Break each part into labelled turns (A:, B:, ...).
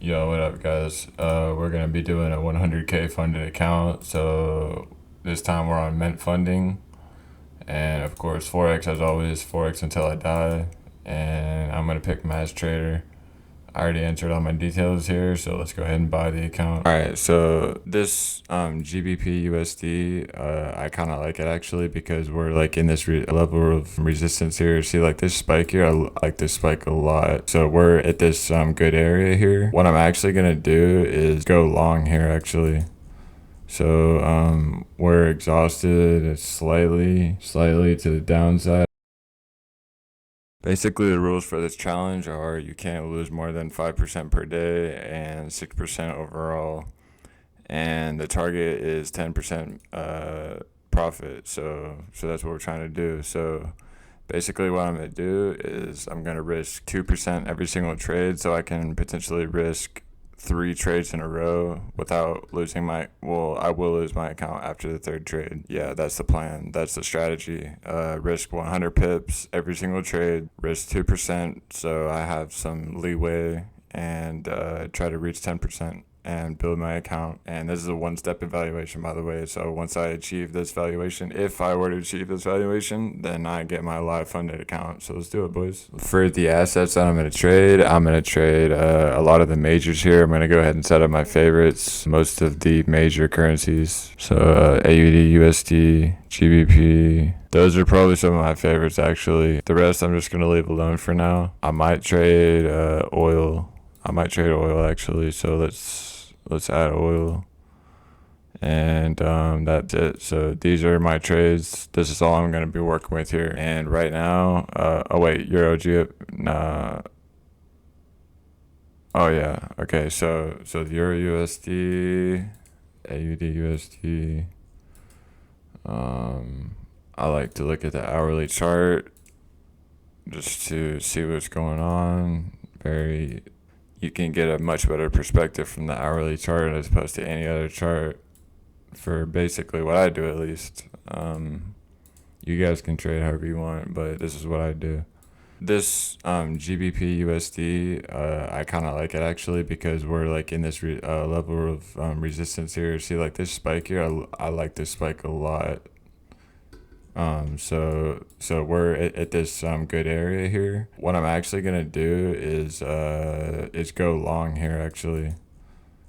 A: Yo, what up, guys? We're gonna be doing a 100K funded account. So this time we're on Mint funding, and of course Forex as always. Forex until I die, and I'm gonna pick Mass Trader. I already entered all my details here, so let's go ahead and buy the account. All right, so this GBP USD, I kind of like it actually because we're like in this level of resistance here. See, like this spike here, I like this spike a lot. So we're at this good area here. What I'm actually gonna do is go long here actually. So we're exhausted. It's slightly to the downside. Basically, the rules for this challenge are you can't lose more than 5% per day and 6% overall. And the target is 10% profit. So that's what we're trying to do. So basically, what I'm going to do is I'm going to risk 2% every single trade, so I can potentially risk 3 trades in a row without losing I will lose my account after the 3rd trade. Yeah, that's the plan. That's the strategy. Risk 100 pips every single trade, risk 2%, so I have some leeway, and try to reach 10% and build my account. And this is a 1-step evaluation, by the way. So once I achieve this valuation, if I were to achieve this valuation, then I get my live funded account. So let's do it, boys. For the assets that I'm going to trade a lot of the majors here. I'm going to go ahead and set up my favorites, most of the major currencies. So AUD, USD, GBP. Those are probably some of my favorites, actually. The rest I'm just going to leave alone for now. I might trade oil. Actually. So let's add oil, and that's it. So these are my trades. This is all I'm going to be working with here. And right now, oh wait, Euro G, nah. Oh yeah, okay. So the Euro USD, AUD USD. I like to look at the hourly chart just to see what's going on. You can get a much better perspective from the hourly chart as opposed to any other chart, for basically what I do, at least. You guys can trade however you want, but this is what I do. This GBP USD, I kind of like it actually because we're like in this level of resistance here. See, like this spike here, I like this spike a lot. So we're at this good area here. What I'm actually gonna do is go long here actually.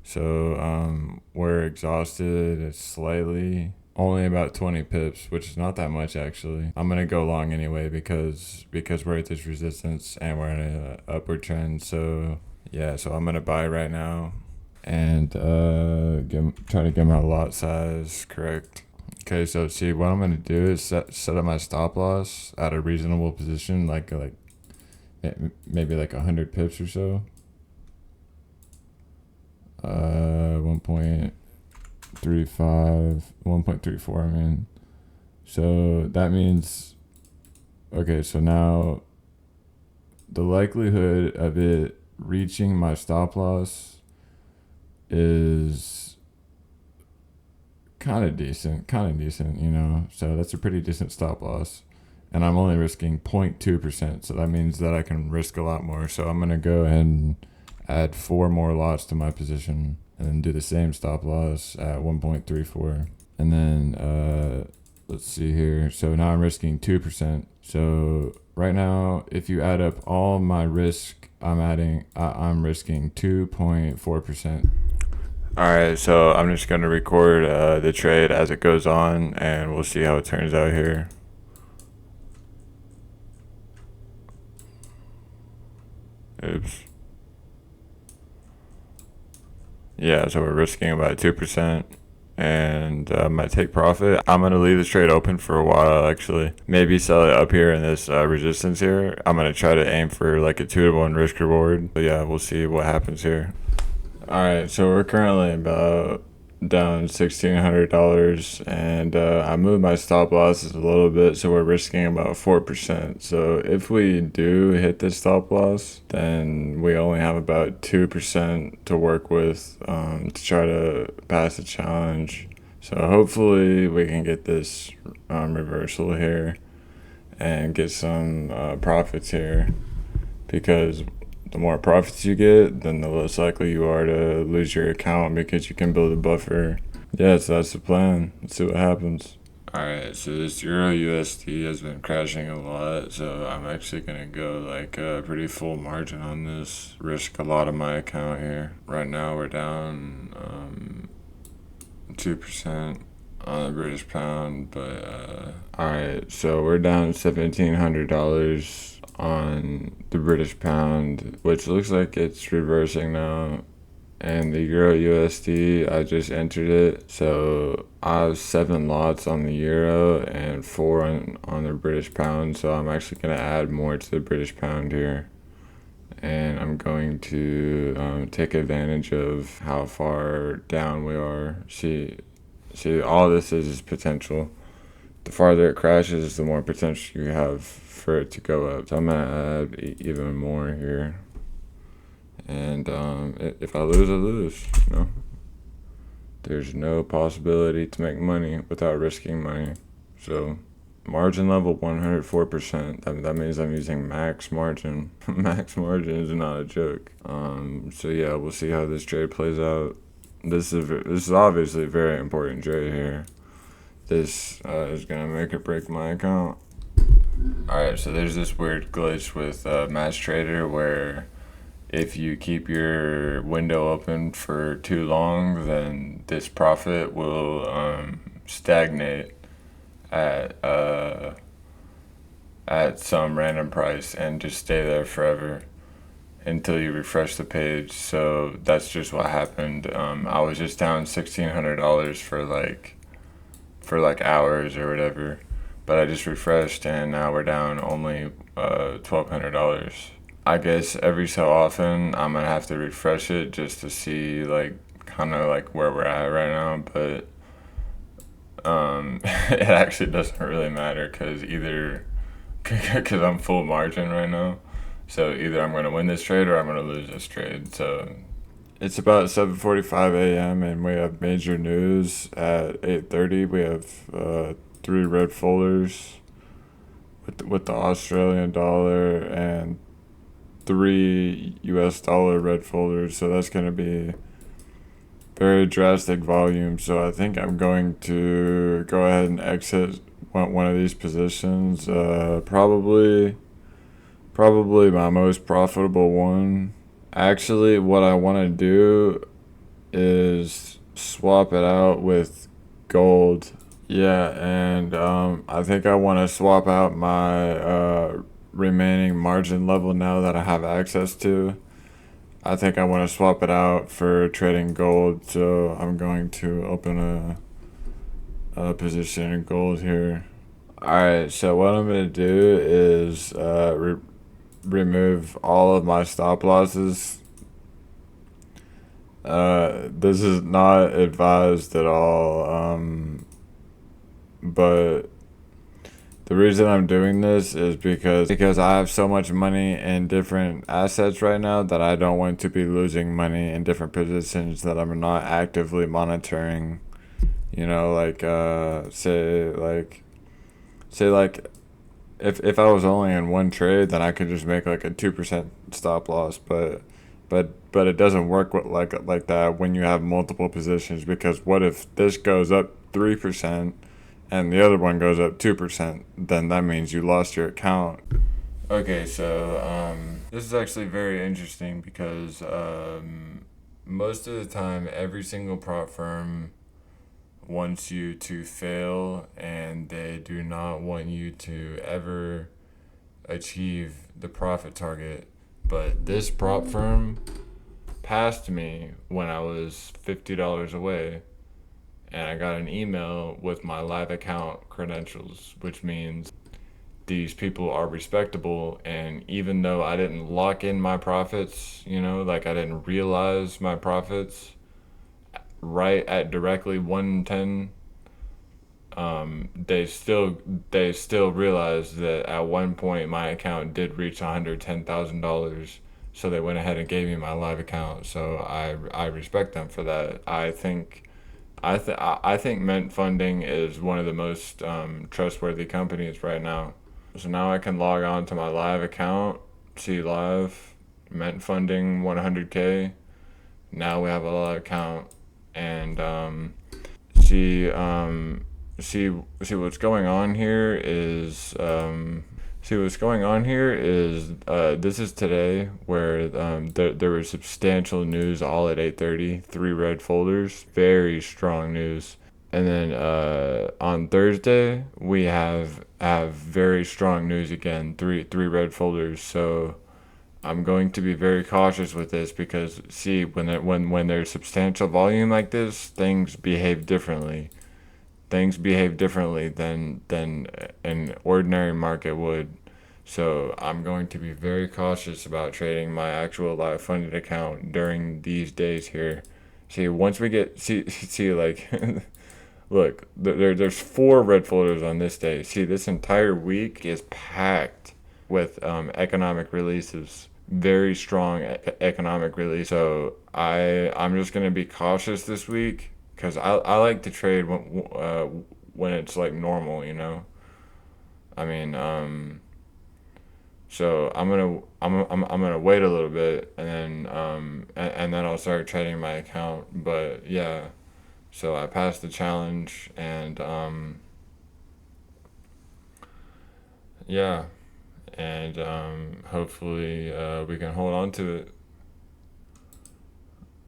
A: So we're exhausted. It's slightly only about 20 pips, which is not that much actually. I'm gonna go long anyway because we're at this resistance and we're in an upward trend. So yeah, so I'm gonna buy right now and try to get my lot size correct. Okay, so see, what I'm gonna do is set up my stop loss at a reasonable position, like maybe like 100 pips or so. 1.35, 1.34. I mean, so that means, okay. So now, the likelihood of it reaching my stop loss is kind of decent, you know. So that's a pretty decent stop loss, and I'm only risking 0.2%. So that means that I can risk a lot more. So I'm gonna go ahead and add 4 more lots to my position, and then do the same stop loss at 1.34. And then let's see here. So now I'm risking 2%. So right now, if you add up all my risk, I'm risking 2.4%. Alright, so I'm just going to record the trade as it goes on, and we'll see how it turns out here. Oops. Yeah, so we're risking about 2%, and might take profit. I'm going to leave this trade open for a while, actually. Maybe sell it up here in this resistance here. I'm going to try to aim for like a 2-to-1 risk reward. But yeah, we'll see what happens here. Alright, so we're currently about down $1,600, and I moved my stop losses a little bit, so we're risking about 4%. So if we do hit this stop loss, then we only have about 2% to work with to try to pass the challenge. So hopefully we can get this reversal here and get some profits here, because the more profits you get, then the less likely you are to lose your account because you can build a buffer. Yeah, so that's the plan. Let's see what happens. Alright, so this Euro USD has been crashing a lot, so I'm actually gonna go like a pretty full margin on this, risk a lot of my account here. Right now we're down 2% on the British pound, but alright, so we're down $1,700 on the British pound, which looks like it's reversing now. And the Euro USD, I just entered it. So I have 7 lots on the Euro and 4 on the British pound. So I'm actually going to add more to the British pound here. And I'm going to take advantage of how far down we are. See, all this is potential. The farther it crashes, the more potential you have for it to go up. So I'm going to add even more here. And if I lose, I lose. You know, there's no possibility to make money without risking money. So margin level 104%. That means I'm using max margin. Max margin is not a joke. So yeah, we'll see how this trade plays out. This is obviously a very important trade here. This is gonna make or break my account. Alright, so there's this weird glitch with Match Trader where if you keep your window open for too long, then this profit will stagnate at some random price and just stay there forever until you refresh the page. So that's just what happened. I was just down $1,600 for like hours or whatever, but I just refreshed and now we're down only $1,200. I guess every so often I'm gonna have to refresh it just to see like kind of like where we're at right now, but it actually doesn't really matter because I'm full margin right now, so either I'm gonna win this trade or I'm gonna lose this trade. So it's about 7:45 a.m. and we have major news at 8:30. We have 3 red folders with the Australian dollar and 3 US dollar red folders, so that's going to be very drastic volume. So I think I'm going to go ahead and exit one of these positions. Probably my most profitable one. Actually, what I want to do is swap it out with gold. Yeah, and I think I want to swap out my remaining margin level now that I have access to. I think I want to swap it out for trading gold, so I'm going to open a position in gold here. Alright, so what I'm going to do is remove all of my stop losses. This is not advised at all, but the reason I'm doing this is because I have so much money in different assets right now that I don't want to be losing money in different positions that I'm not actively monitoring. You know, like say if I was only in one trade, then I could just make like a 2% stop loss, but it doesn't work like that when you have multiple positions, because what if this goes up 3% and the other one goes up 2%, then that means you lost your account. Okay, so this is actually very interesting because most of the time every single prop firm wants you to fail and they do not want you to ever achieve the profit target. But this prop firm passed me when I was $50 away, and I got an email with my live account credentials, which means these people are respectable. And even though I didn't lock in my profits, you know, like I didn't realize my profits right at directly 110, they still realized that at one point my account did reach $110,000. So they went ahead and gave me my live account. So I respect them for that. I think Mint Funding is one of the most trustworthy companies right now. So now I can log on to my live account, see live, meant funding 100K. Now we have a lot account, and see see what's going on here is this is today where there was substantial news all at 8:30, three red folders, very strong news. And then on Thursday we have very strong news again, three red folders. So I'm going to be very cautious with this because see when there's substantial volume like this, things behave differently. Things behave differently than an ordinary market would. So I'm going to be very cautious about trading my actual live funded account during these days here. See, once we get see like look, there's four red folders on this day. See, this entire week is packed with economic releases, very strong economic release. So I'm just gonna be cautious this week because I like to trade when it's like normal, you know. I mean, so I'm gonna wait a little bit and then and then I'll start trading my account. But yeah, so I passed the challenge and yeah, and hopefully we can hold on to it.